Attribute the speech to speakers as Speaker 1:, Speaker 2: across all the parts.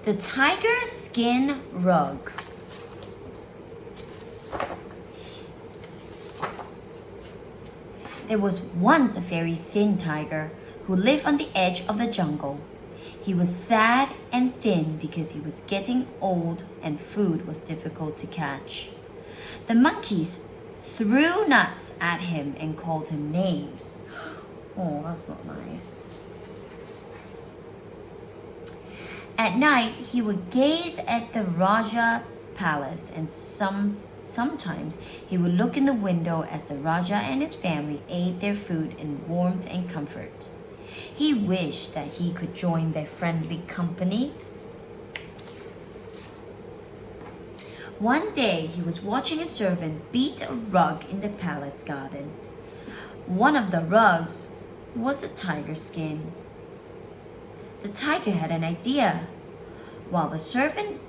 Speaker 1: The tiger skin rug. There was once a very thin tiger who lived on the edge of the jungle. He was sad and thin because he was getting old and food was difficult to catch. The monkeys threw nuts at him and called him names. Oh, that's not nice. At night, he would gaze at the Raja palace and sometimes he would look in the window as the Raja and his family ate their food in warmth and comfort. He wished that he could join their friendly company. One day, he was watching a servant beat a rug in the palace garden. One of the rugs was a tiger skin. The tiger had an idea. While the servant's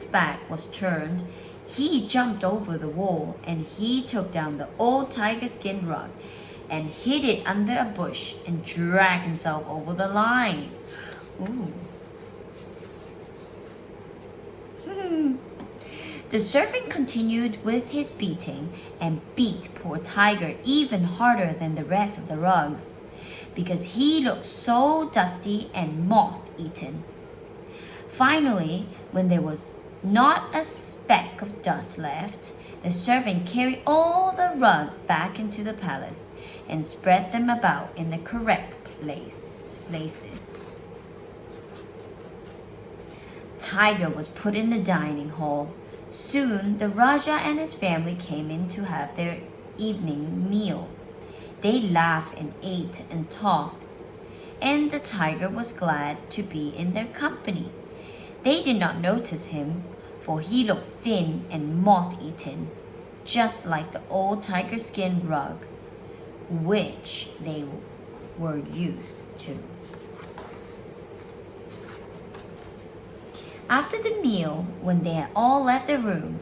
Speaker 1: back was turned, he jumped over the wall and he took down the old tiger skin rug and hid it under a bush and dragged himself over the line. Ooh. The servant continued with his beating and beat poor Tiger even harder than the rest of the rugs because he looked so dusty and moth-eaten. Finally, when there was not a speck of dust left, the servant carried all the rug back into the palace and spread them about in the correct places. Tiger was put in the dining hall. Soon, the Raja and his family came in to have their evening meal. They laughed and ate and talked, and the tiger was glad to be in their company. They did not notice him, for he looked thin and moth-eaten, just like the old tiger skin rug, which they were used to. After the meal, when they had all left the room,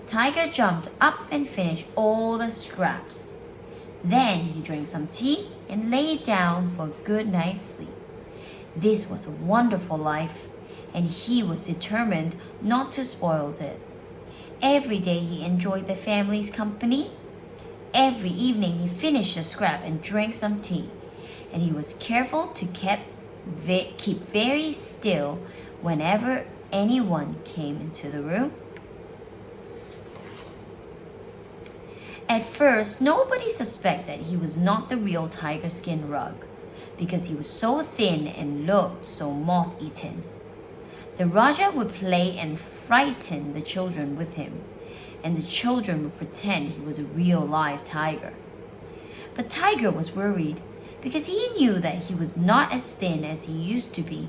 Speaker 1: Tiger jumped up and finished all the scraps. Then he drank some tea and lay down for a good night's sleep. This was a wonderful life, and he was determined not to spoil it. Every day he enjoyed the family's company. Every evening he finished a scrap and drank some tea, and he was careful to keep very still whenever anyone came into the room. At first, nobody suspected he was not the real tiger skin rug because he was so thin and looked so moth-eaten. The Raja would play and frighten the children with him, and the children would pretend he was a real live tiger. But Tiger was worried because he knew that he was not as thin as he used to be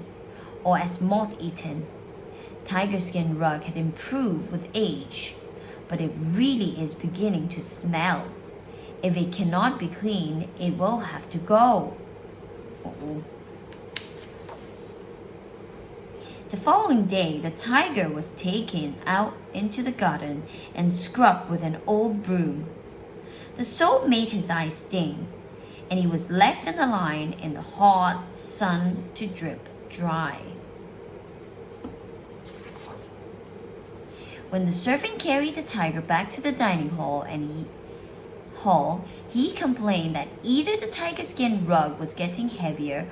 Speaker 1: or as moth-eaten. Tiger skin rug had improved with age, but it really is beginning to smell. If it cannot be cleaned, it will have to go. Uh-oh. The following day, the tiger was taken out into the garden and scrubbed with an old broom. The soap made his eyes sting, and he was left in the line in the hot sun to drip dry. When the servant carried the tiger back to the dining hall, he complained that either the tiger skin rug was getting heavier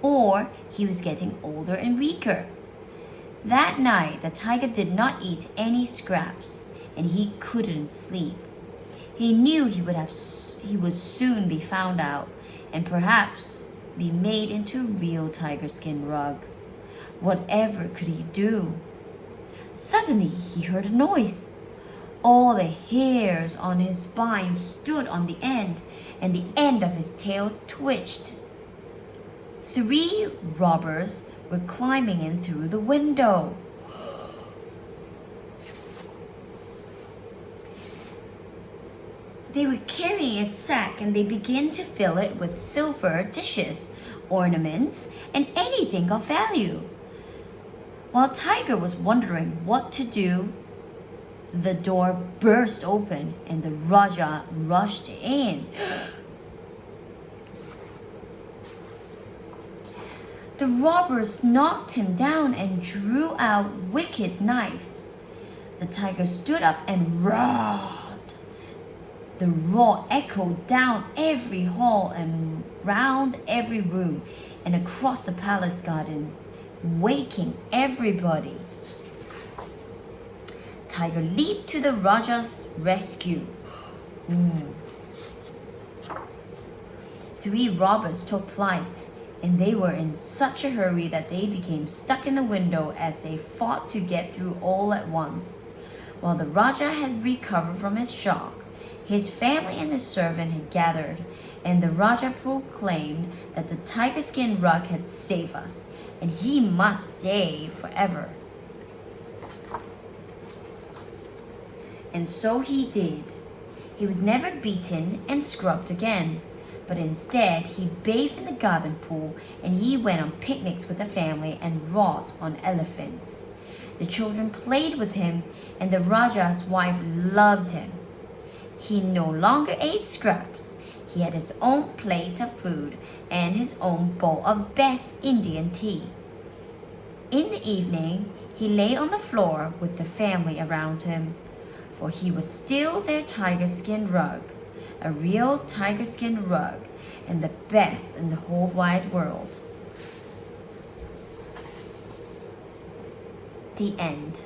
Speaker 1: or he was getting older and weaker. That night, the tiger did not eat any scraps, and he couldn't sleep. He knew he would soon be found out and perhaps be made into a real tiger skin rug. Whatever could he do? Suddenly, he heard a noise. All the hairs on his spine stood on the end, and the end of his tail twitched. 3 robbers were climbing in through the window. They were carrying a sack and they began to fill it with silver dishes, ornaments, and anything of value. While Tiger was wondering what to do, the door burst open and the Raja rushed in. The robbers knocked him down and drew out wicked knives. The tiger stood up and roared. The roar echoed down every hall and round every room and across the palace gardens, waking everybody. Tiger leaped to the Raja's rescue. Three robbers took flight, and they were in such a hurry that they became stuck in the window as they fought to get through all at once. While the Raja had recovered from his shock, his family and his servant had gathered, and the Raja proclaimed that the tiger skin rug had saved us, and he must stay forever. And so he did. He was never beaten and scrubbed again, but instead he bathed in the garden pool and he went on picnics with the family and rode on elephants. The children played with him and the Raja's wife loved him. He no longer ate scraps. He had his own plate of food and his own bowl of best Indian tea. In the evening, he lay on the floor with the family around him, for he was still their tiger skin rug, a real tiger skin rug, and the best in the whole wide world. The end.